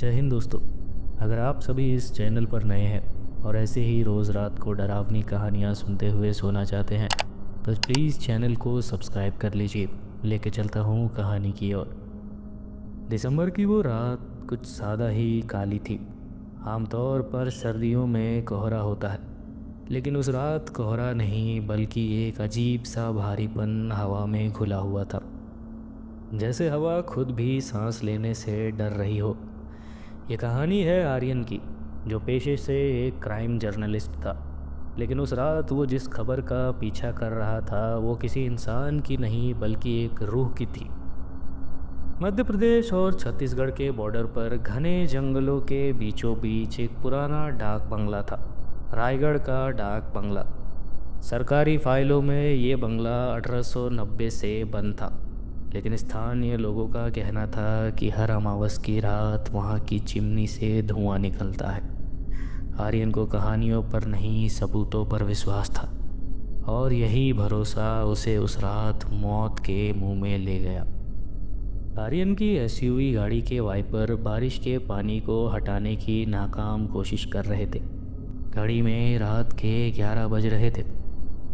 जय हिंद दोस्तों। अगर आप सभी इस चैनल पर नए हैं और ऐसे ही रोज़ रात को डरावनी कहानियाँ सुनते हुए सोना चाहते हैं तो प्लीज़ चैनल को सब्सक्राइब कर लीजिए। लेके चलता हूँ कहानी की ओर। दिसंबर की वो रात कुछ सादा ही काली थी। आमतौर पर सर्दियों में कोहरा होता है, लेकिन उस रात कोहरा नहीं बल्कि एक अजीब सा भारीपन हवा में घुला हुआ था, जैसे हवा खुद भी सांस लेने से डर रही हो। ये कहानी है आर्यन की, जो पेशे से एक क्राइम जर्नलिस्ट था। लेकिन उस रात वो जिस खबर का पीछा कर रहा था वो किसी इंसान की नहीं बल्कि एक रूह की थी। मध्य प्रदेश और छत्तीसगढ़ के बॉर्डर पर घने जंगलों के बीचों बीच एक पुराना डाक बंगला था, रायगढ़ का डाक बंगला। सरकारी फाइलों में ये बंगला 1890 से बंद था, लेकिन स्थानीय लोगों का कहना था कि हर अमावस की रात वहाँ की चिमनी से धुआं निकलता है। आर्यन को कहानियों पर नहीं सबूतों पर विश्वास था, और यही भरोसा उसे उस रात मौत के मुंह में ले गया। आर्यन की एसयूवी गाड़ी के वाइपर बारिश के पानी को हटाने की नाकाम कोशिश कर रहे थे। घड़ी में रात के 11 बज रहे थे।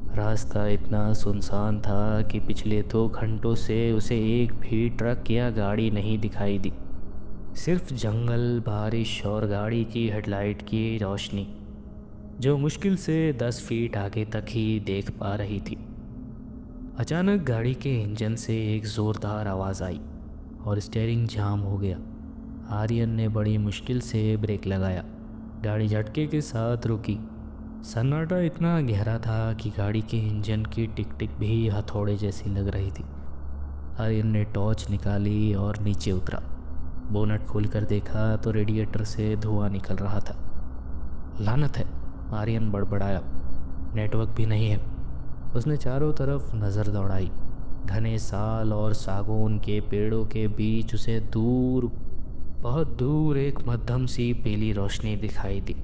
रास्ता इतना सुनसान था कि पिछले 2 घंटों से उसे एक भी ट्रक या गाड़ी नहीं दिखाई दी। सिर्फ जंगल, बारिश और गाड़ी की हेडलाइट की रोशनी, जो मुश्किल से 10 फीट आगे तक ही देख पा रही थी। अचानक गाड़ी के इंजन से एक ज़ोरदार आवाज़ आई और स्टीयरिंग जाम हो गया। आर्यन ने बड़ी मुश्किल से ब्रेक लगाया। गाड़ी झटके के साथ रुकी। सन्नाटा इतना गहरा था कि गाड़ी के इंजन की टिक टिक भी हथौड़े जैसी लग रही थी। आर्यन ने टॉर्च निकाली और नीचे उतरा। बोनट खोलकर देखा तो रेडिएटर से धुआं निकल रहा था। लानत है, आर्यन बड़बड़ाया। नेटवर्क भी नहीं है। उसने चारों तरफ नज़र दौड़ाई। घने साल और सागौन के पेड़ों के बीच उसे दूर, बहुत दूर एक मध्यम सी पीली रोशनी दिखाई दी।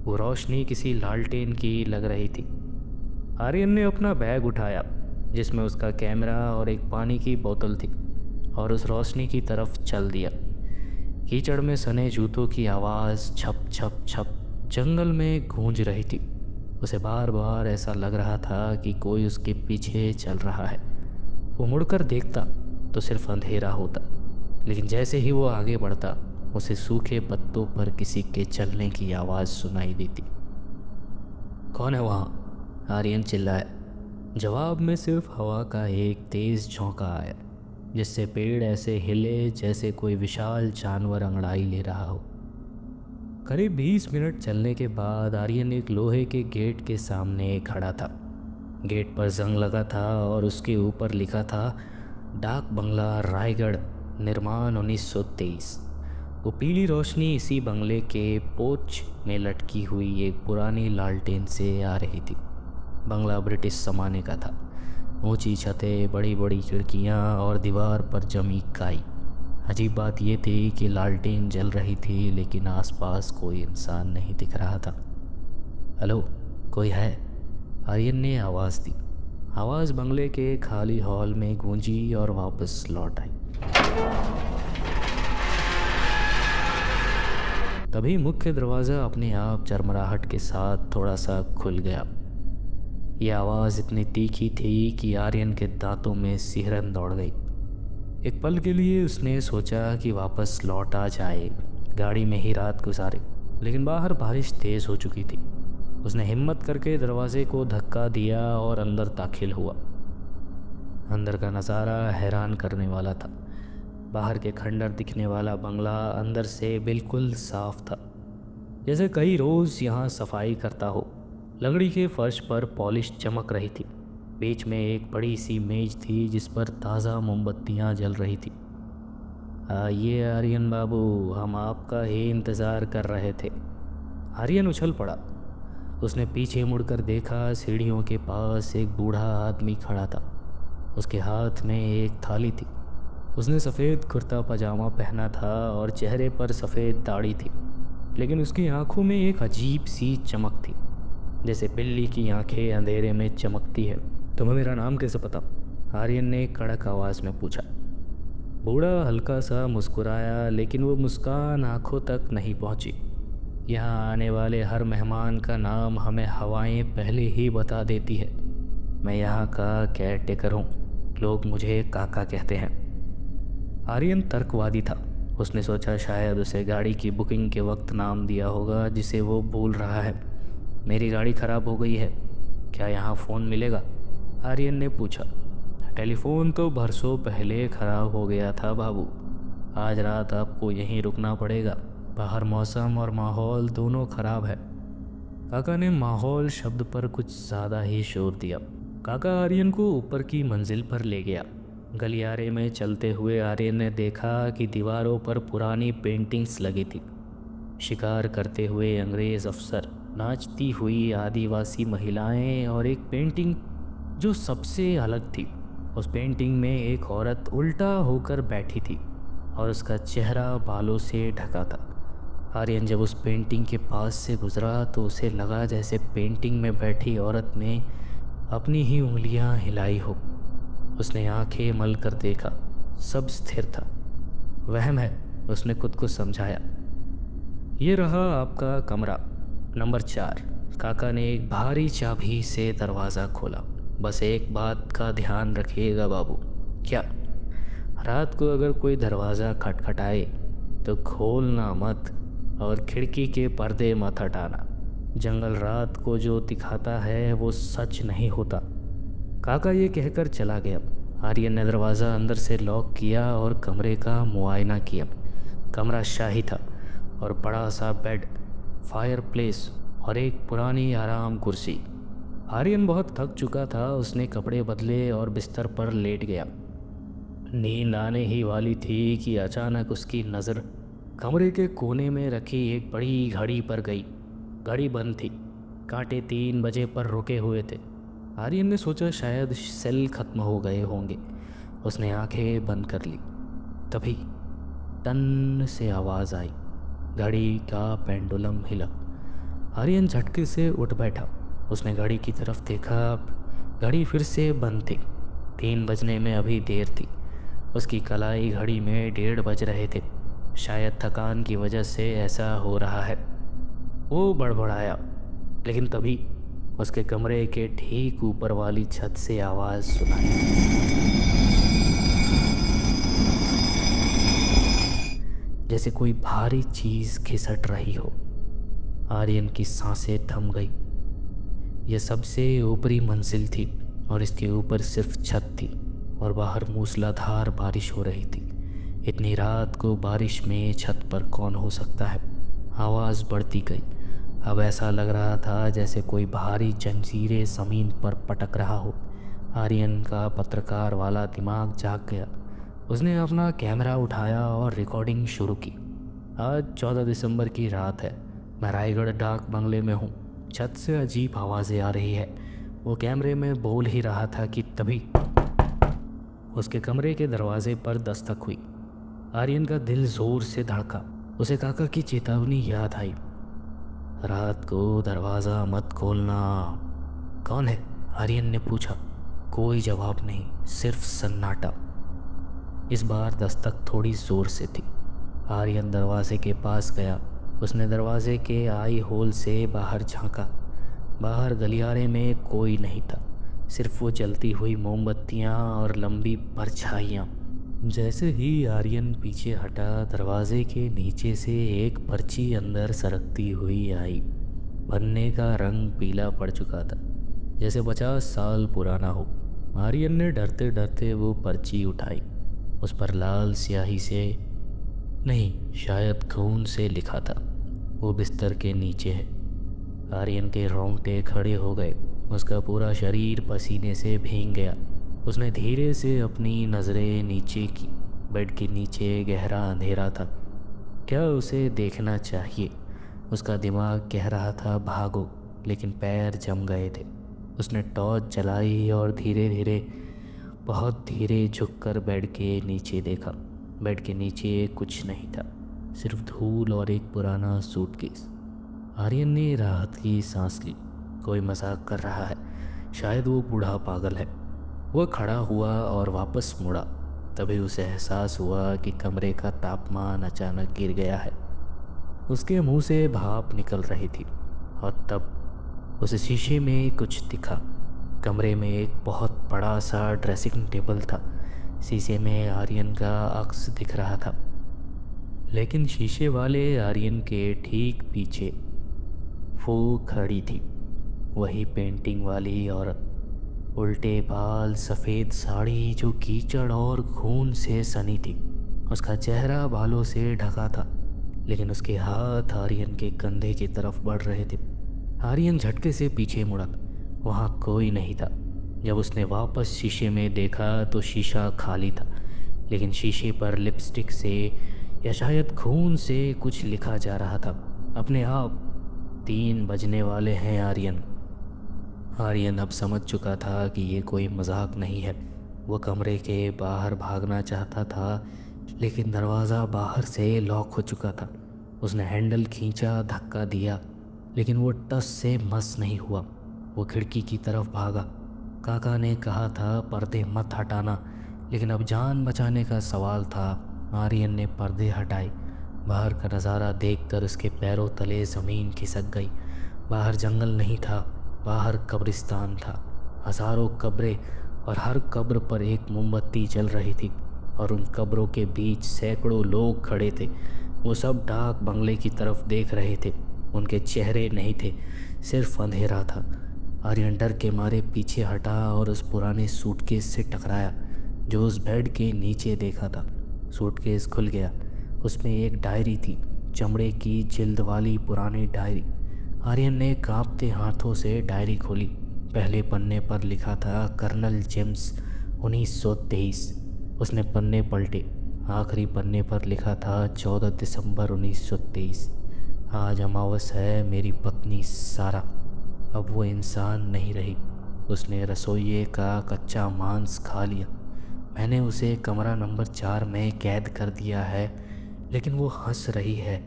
वो रोशनी किसी लालटेन की लग रही थी। आर्यन ने अपना बैग उठाया, जिसमें उसका कैमरा और एक पानी की बोतल थी, और उस रोशनी की तरफ चल दिया। कीचड़ में सने जूतों की आवाज़ छप छप छप जंगल में गूंज रही थी। उसे बार बार ऐसा लग रहा था कि कोई उसके पीछे चल रहा है। वो मुड़कर देखता तो सिर्फ अंधेरा होता, लेकिन जैसे ही वो आगे बढ़ता उसे सूखे पत्तों पर किसी के चलने की आवाज़ सुनाई देती। कौन है वहाँ? आर्यन चिल्लाया। जवाब में सिर्फ हवा का एक तेज़ झोंका आया, जिससे पेड़ ऐसे हिले जैसे कोई विशाल जानवर अंगड़ाई ले रहा हो। करीब 20 मिनट चलने के बाद आर्यन एक लोहे के गेट के सामने खड़ा था। गेट पर जंग लगा था और उसके ऊपर लिखा था डाक बंगला रायगढ़, निर्माण 1923। वो पीली रोशनी इसी बंगले के पोर्च में लटकी हुई एक पुरानी लालटेन से आ रही थी। बंगला ब्रिटिश ज़माने का था। ऊंची छतें, बड़ी बड़ी खिड़कियाँ और दीवार पर जमी काई। अजीब बात यह थी कि लालटेन जल रही थी, लेकिन आसपास कोई इंसान नहीं दिख रहा था। हेलो, कोई है? आर्यन ने आवाज़ दी। आवाज़ बंगले के खाली हॉल में गूंजी और वापस लौट आई। तभी मुख्य दरवाज़ा अपने आप चरमराहट के साथ थोड़ा सा खुल गया। यह आवाज़ इतनी तीखी थी कि आर्यन के दांतों में सिहरन दौड़ गई। एक पल के लिए उसने सोचा कि वापस लौट आ जाए, गाड़ी में ही रात गुजारे, लेकिन बाहर बारिश तेज़ हो चुकी थी। उसने हिम्मत करके दरवाजे को धक्का दिया और अंदर दाखिल हुआ। अंदर का नज़ारा हैरान करने वाला था। बाहर के खंडर दिखने वाला बंगला अंदर से बिल्कुल साफ था, जैसे कई रोज़ यहाँ सफाई करता हो। लकड़ी के फर्श पर पॉलिश चमक रही थी। बीच में एक बड़ी सी मेज थी जिस पर ताज़ा मोमबत्तियाँ जल रही थी। आइए आर्यन बाबू, हम आपका ही इंतज़ार कर रहे थे। आर्यन उछल पड़ा। उसने पीछे मुड़कर देखा। सीढ़ियों के पास एक बूढ़ा आदमी खड़ा था। उसके हाथ में एक थाली थी। उसने सफ़ेद कुर्ता पजामा पहना था और चेहरे पर सफ़ेद दाढ़ी थी, लेकिन उसकी आंखों में एक अजीब सी चमक थी, जैसे बिल्ली की आंखें अंधेरे में चमकती है। तुम्हें मेरा नाम कैसे पता? आर्यन ने कड़क आवाज़ में पूछा। बूढ़ा हल्का सा मुस्कुराया, लेकिन वो मुस्कान आंखों तक नहीं पहुंची। यहाँ आने वाले हर मेहमान का नाम हमें हवाएं पहले ही बता देती है। मैं यहाँ का केयर टेकर हूँ, लोग मुझे काका कहते हैं। आर्यन तर्कवादी था। उसने सोचा शायद उसे गाड़ी की बुकिंग के वक्त नाम दिया होगा जिसे वो भूल रहा है। मेरी गाड़ी ख़राब हो गई है, क्या यहाँ फ़ोन मिलेगा? आर्यन ने पूछा। टेलीफोन तो बरसों पहले ख़राब हो गया था बाबू। आज रात आपको यहीं रुकना पड़ेगा, बाहर मौसम और माहौल दोनों ख़राब है। काका ने माहौल शब्द पर कुछ ज़्यादा ही शोर दिया। काका आर्यन को ऊपर की मंजिल पर ले गया। गलियारे में चलते हुए आर्यन ने देखा कि दीवारों पर पुरानी पेंटिंग्स लगी थी। शिकार करते हुए अंग्रेज़ अफसर, नाचती हुई आदिवासी महिलाएं और एक पेंटिंग जो सबसे अलग थी। उस पेंटिंग में एक औरत उल्टा होकर बैठी थी और उसका चेहरा बालों से ढका था। आर्यन जब उस पेंटिंग के पास से गुजरा तो उसे लगा जैसे पेंटिंग में बैठी औरत ने अपनी ही उंगलियां हिलाई हो। उसने आंखें मल कर देखा, सब स्थिर था। वहम है, उसने खुद को समझाया। ये रहा आपका कमरा नंबर 4। काका ने एक भारी चाबी से दरवाज़ा खोला। बस एक बात का ध्यान रखिएगा बाबू। क्या? रात को अगर कोई दरवाज़ा खटखटाए तो खोलना मत और खिड़की के पर्दे मत हटाना। जंगल रात को जो दिखाता है वो सच नहीं होता। काका ये कहकर चला गया। आर्यन ने दरवाज़ा अंदर से लॉक किया और कमरे का मुआयना किया। कमरा शाही था और बड़ा सा बेड, फायरप्लेस और एक पुरानी आराम कुर्सी। आर्यन बहुत थक चुका था। उसने कपड़े बदले और बिस्तर पर लेट गया। नींद आने ही वाली थी कि अचानक उसकी नज़र कमरे के कोने में रखी एक बड़ी घड़ी पर गई। घड़ी बंद थी, कांटे 3 बजे पर रुके हुए थे। आर्यन ने सोचा शायद सेल खत्म हो गए होंगे। उसने आंखें बंद कर ली। तभी टन से आवाज़ आई। घड़ी का पेंडुलम हिला। आर्यन झटके से उठ बैठा। उसने घड़ी की तरफ देखा। घड़ी फिर से बंद थी। 3 बजने में अभी देर थी। उसकी कलाई घड़ी में 1:30 बज रहे थे। शायद थकान की वजह से ऐसा हो रहा है, वो बड़बड़ाया। लेकिन तभी उसके कमरे के ठीक ऊपर वाली छत से आवाज़ सुनाई। जैसे कोई भारी चीज़ खिसट रही हो। आर्यन की सांसें थम गई। यह सबसे ऊपरी मंजिल थी और इसके ऊपर सिर्फ छत थी और बाहर मूसलाधार बारिश हो रही थी। इतनी रात को बारिश में छत पर कौन हो सकता है? आवाज़ बढ़ती गई। अब ऐसा लग रहा था जैसे कोई भारी जंजीरें ज़मीन पर पटक रहा हो। आर्यन का पत्रकार वाला दिमाग जाग गया। उसने अपना कैमरा उठाया और रिकॉर्डिंग शुरू की। आज 14 दिसंबर की रात है। मैं रायगढ़ डाक बंगले में हूँ। छत से अजीब आवाज़ें आ रही है। वो कैमरे में बोल ही रहा था कि तभी उसके कमरे के दरवाजे पर दस्तक हुई। आर्यन का दिल ज़ोर से धड़का। उसे काका की चेतावनी याद आई, रात को दरवाज़ा मत खोलना। कौन है? आर्यन ने पूछा। कोई जवाब नहीं, सिर्फ सन्नाटा। इस बार दस्तक थोड़ी ज़ोर से थी। आर्यन दरवाजे के पास गया। उसने दरवाजे के आई होल से बाहर झांका। बाहर गलियारे में कोई नहीं था, सिर्फ वो जलती हुई मोमबत्तियाँ और लंबी परछाइयाँ। जैसे ही आर्यन पीछे हटा, दरवाजे के नीचे से एक पर्ची अंदर सरकती हुई आई। पन्ने का रंग पीला पड़ चुका था, जैसे 50 साल पुराना हो। आर्यन ने डरते डरते वो पर्ची उठाई। उस पर लाल स्याही से नहीं, शायद खून से लिखा था, वो बिस्तर के नीचे है। आर्यन के रोंगटे खड़े हो गए। उसका पूरा शरीर पसीने से भीग गया। उसने धीरे से अपनी नज़रें नीचे की। बेड के नीचे गहरा अंधेरा था। क्या उसे देखना चाहिए? उसका दिमाग कह रहा था भागो, लेकिन पैर जम गए थे। उसने टॉर्च जलाई और धीरे धीरे, बहुत धीरे झुककर बेड के नीचे देखा। बेड के नीचे कुछ नहीं था, सिर्फ धूल और एक पुराना सूटकेस। आर्यन ने राहत की सांस ली। कोई मजाक कर रहा है, शायद वो बूढ़ा पागल है। वह खड़ा हुआ और वापस मुड़ा। तभी उसे एहसास हुआ कि कमरे का तापमान अचानक गिर गया है। उसके मुंह से भाप निकल रही थी और तब उसे शीशे में कुछ दिखा। कमरे में एक बहुत बड़ा सा ड्रेसिंग टेबल था। शीशे में आर्यन का अक्स दिख रहा था, लेकिन शीशे वाले आर्यन के ठीक पीछे वो खड़ी थी, वही पेंटिंग वाली औरत। उल्टे बाल, सफ़ेद साड़ी जो कीचड़ और खून से सनी थी। उसका चेहरा बालों से ढका था, लेकिन उसके हाथ आर्यन के कंधे की तरफ बढ़ रहे थे। आर्यन झटके से पीछे मुड़ा। वहाँ कोई नहीं था। जब उसने वापस शीशे में देखा तो शीशा खाली था, लेकिन शीशे पर लिपस्टिक से या शायद खून से कुछ लिखा जा रहा था। अपने आप 3 बजने वाले हैं आर्यन। आर्यन अब समझ चुका था कि ये कोई मजाक नहीं है। वो कमरे के बाहर भागना चाहता था, लेकिन दरवाज़ा बाहर से लॉक हो चुका था। उसने हैंडल खींचा, धक्का दिया, लेकिन वो टस से मस नहीं हुआ। वो खिड़की की तरफ भागा। काका ने कहा था पर्दे मत हटाना, लेकिन अब जान बचाने का सवाल था। आर्यन ने पर्दे हटाए। बाहर का नज़ारा देखकर उसके पैरों तले ज़मीन खिसक गई। बाहर जंगल नहीं था, बाहर कब्रिस्तान था। हज़ारों कब्रें और हर कब्र पर एक मोमबत्ती जल रही थी, और उन कब्रों के बीच सैकड़ों लोग खड़े थे। वो सब डाक बंगले की तरफ देख रहे थे। उनके चेहरे नहीं थे, सिर्फ अंधेरा था। आर्यन डर के मारे पीछे हटा और उस पुराने सूटकेस से टकराया जो उस बेड के नीचे देखा था। सूटकेस खुल गया। उसमें एक डायरी थी, चमड़े की जिल्द वाली पुरानी डायरी। आर्यन ने कांपते हाथों से डायरी खोली। पहले पन्ने पर लिखा था कर्नल जेम्स 1923। उसने पन्ने पलटे। आखिरी पन्ने पर लिखा था 14 दिसंबर 1923। आज अमावस है, मेरी पत्नी सारा अब वो इंसान नहीं रही। उसने रसोइये का कच्चा मांस खा लिया। मैंने उसे कमरा नंबर 4 में कैद कर दिया है, लेकिन वो हंस रही है।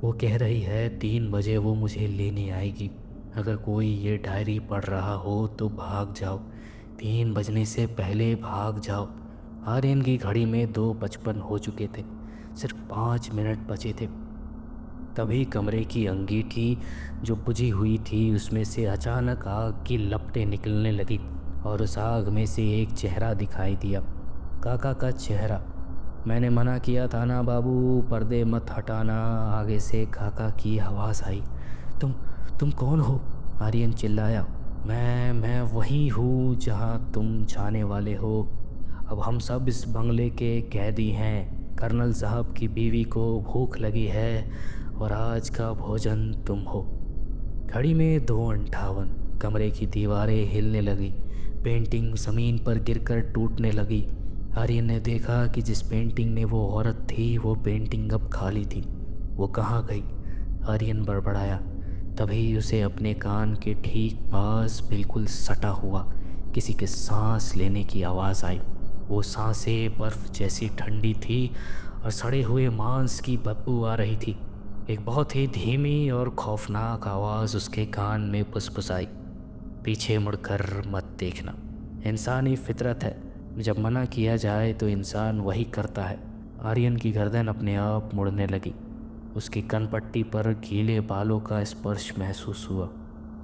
वो कह रही है 3 बजे वो मुझे लेने आएगी। अगर कोई ये डायरी पढ़ रहा हो तो भाग जाओ, 3 बजने से पहले भाग जाओ। आर्यन की घड़ी में 2:55 हो चुके थे। सिर्फ 5 मिनट बचे थे। तभी कमरे की अंगीठी जो बुझी हुई थी उसमें से अचानक आग की लपटें निकलने लगी, और उस आग में से एक चेहरा दिखाई दिया। काका का चेहरा। मैंने मना किया था ना बाबू, पर्दे मत हटाना। आगे से काका की आवाज़ आई। तुम कौन हो? आर्यन चिल्लाया। मैं वही हूँ जहाँ तुम जाने वाले हो। अब हम सब इस बंगले के कैदी हैं। कर्नल साहब की बीवी को भूख लगी है और आज का भोजन तुम हो। घड़ी में 2:58। कमरे की दीवारें हिलने लगी। पेंटिंग ज़मीन पर गिरकर टूटने लगी। आर्यन ने देखा कि जिस पेंटिंग में वो औरत थी वो पेंटिंग अब खाली थी। वो कहाँ गई? आर्यन बड़बड़ाया। तभी उसे अपने कान के ठीक पास बिल्कुल सटा हुआ किसी के सांस लेने की आवाज़ आई। वो सांसें बर्फ़ जैसी ठंडी थी और सड़े हुए मांस की बदबू आ रही थी। एक बहुत ही धीमी और खौफनाक आवाज़ उसके कान में फुसफुसाई। पीछे मुड़कर मत देखना। इंसानी फितरत है, जब मना किया जाए तो इंसान वही करता है। आर्यन की गर्दन अपने आप मुड़ने लगी। उसकी कनपट्टी पर गीले बालों का स्पर्श महसूस हुआ।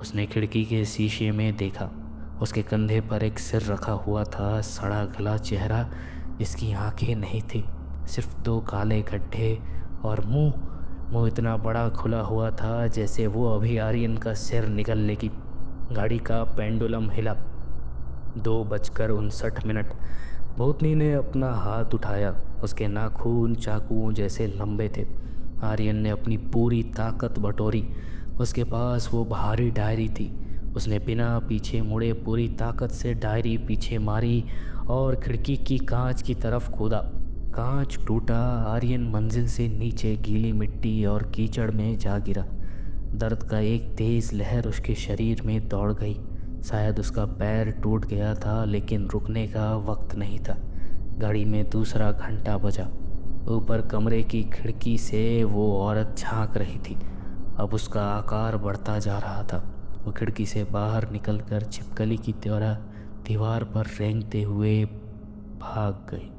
उसने खिड़की के शीशे में देखा। उसके कंधे पर एक सिर रखा हुआ था, सड़ा गला चेहरा जिसकी आंखें नहीं थी, सिर्फ 2 काले गड्ढे, और मुंह इतना बड़ा खुला हुआ था जैसे वो अभी आर्यन का सिर निगल लेगी। गाड़ी का पेंडुलम हिला। 2:59। भूतनी ने अपना हाथ उठाया। उसके नाखून चाकुओं जैसे लंबे थे। आर्यन ने अपनी पूरी ताकत बटोरी। उसके पास वो भारी डायरी थी। उसने बिना पीछे मुड़े पूरी ताकत से डायरी पीछे मारी और खिड़की की कांच की तरफ कूदा। कांच टूटा। आर्यन मंजिल से नीचे गीली मिट्टी और कीचड़ में जा गिरा। दर्द का एक तेज़ लहर उसके शरीर में दौड़ गई। शायद उसका पैर टूट गया था, लेकिन रुकने का वक्त नहीं था। घड़ी में दूसरा घंटा बजा। ऊपर कमरे की खिड़की से वो औरत झांक रही थी। अब उसका आकार बढ़ता जा रहा था। वो खिड़की से बाहर निकलकर छिपकली की तरह दीवार पर रेंगते हुए भाग गई।